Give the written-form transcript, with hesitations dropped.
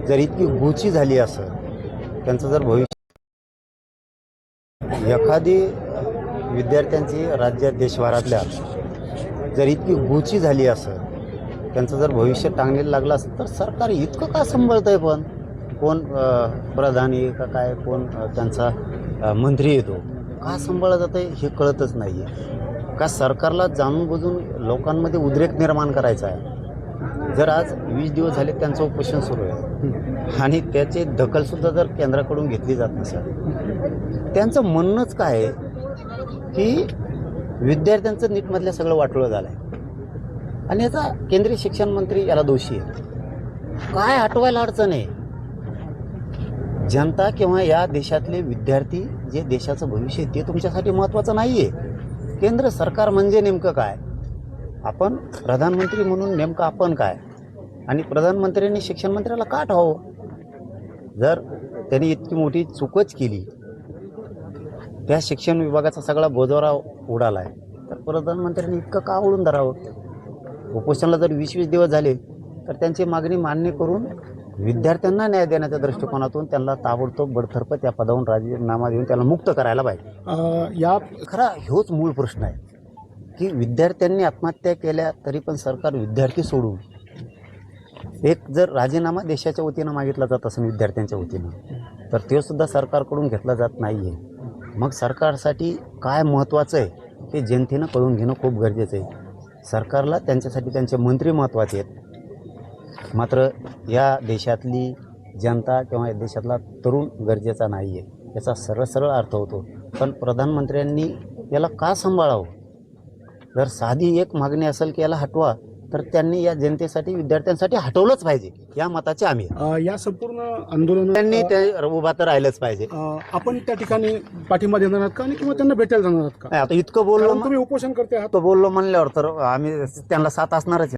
जर इतकी गोची झाली असं त्यांचं जर भविष्य एखादी विद्यार्थ्यांची राज्यात देशभरातल्या जर इतकी गोची झाली असं त्यांचं जर भविष्य टांगलेलं लागलं असेल तर सरकार इतकं का सांभाळतंय? पण कोण प्रधानी का काय कोण त्यांचा मंत्री येतो का सांभाळलं जातं हे कळतच नाही आहे का? सरकारला जाणून बुजून लोकांमध्ये उद्रेक निर्माण करायचा आहे. जर आज 20 दिवस झाले त्यांचं उपोषण सुरू आहे आणि त्याची दखलसुद्धा जर केंद्राकडून घेतली जात नसेल, त्यांचं म्हणणंच काय आहे की विद्यार्थ्यांचं नीटमधलं सगळं वाटोळं झालं आहे आणि याचा केंद्रीय शिक्षण मंत्री याला दोषी आहे. काय हटवायला अडचण आहे? जनता किंवा या देशातले विद्यार्थी जे देशाचं भविष्य आहे ते तुमच्यासाठी महत्त्वाचं नाही आहे. केंद्र सरकार म्हणजे नेमकं काय? आपण प्रधानमंत्री म्हणून नेमकं आपण काय? आणि प्रधानमंत्र्यांनी शिक्षण मंत्र्याला का ठेवावं? जर त्यांनी इतकी मोठी चूकच केली, त्या शिक्षण विभागाचा सगळा बोजवरा उडाला आहे, तर प्रधानमंत्र्यांनी इतकं का ओढून धरावं? उपोषणाला जर 20-20 दिवस झाले तर त्यांची मागणी मान्य करून विद्यार्थ्यांना न्याय देण्याच्या दृष्टिकोनातून त्यांना ताबडतोब बडतर्फ त्या पदावरून राजीनामा देऊन त्याला मुक्त करायला पाहिजे. या खरा ह्योच मूळ प्रश्न आहे की विद्यार्थ्यांनी आत्महत्या केल्या तरी पण सरकार विद्यार्थी सोडून एक जर राजीनामा देशाच्या वतीनं मागितला जात असेल विद्यार्थ्यांच्या वतीनं तर ते सुद्धा सरकारकडून घेतला जात नाही आहे. मग सरकारसाठी काय महत्त्वाचं आहे हे जनतेनं कळून घेणं खूप गरजेचं आहे. सरकारला त्यांच्यासाठी त्यांचे मंत्री महत्त्वाचे आहेत, मात्र या देशातली जनता किंवा या देशातला तरुण गरजेचा नाही आहे. याचा सरळ सरळ अर्थ होतो. पण प्रधानमंत्र्यांनी याला का सांभाळावं? जर साधी एक मागणी असेल की याला हटवा तर त्यांनी या जनतेसाठी विद्यार्थ्यांसाठी हटवलंच पाहिजे या मताचे आम्ही. या संपूर्ण आंदोलन त्यांनी ते उभा तर राहिलंच पाहिजे. आपण त्या ठिकाणी पाठिंबा देणार आहात का आणि किंवा त्यांना भेटायला जाणार आहात का? आता इतकं बोललो तुम्ही उपोषण करते आहात बोललो म्हणल्यावर तर आम्ही त्यांना साथ असणारच.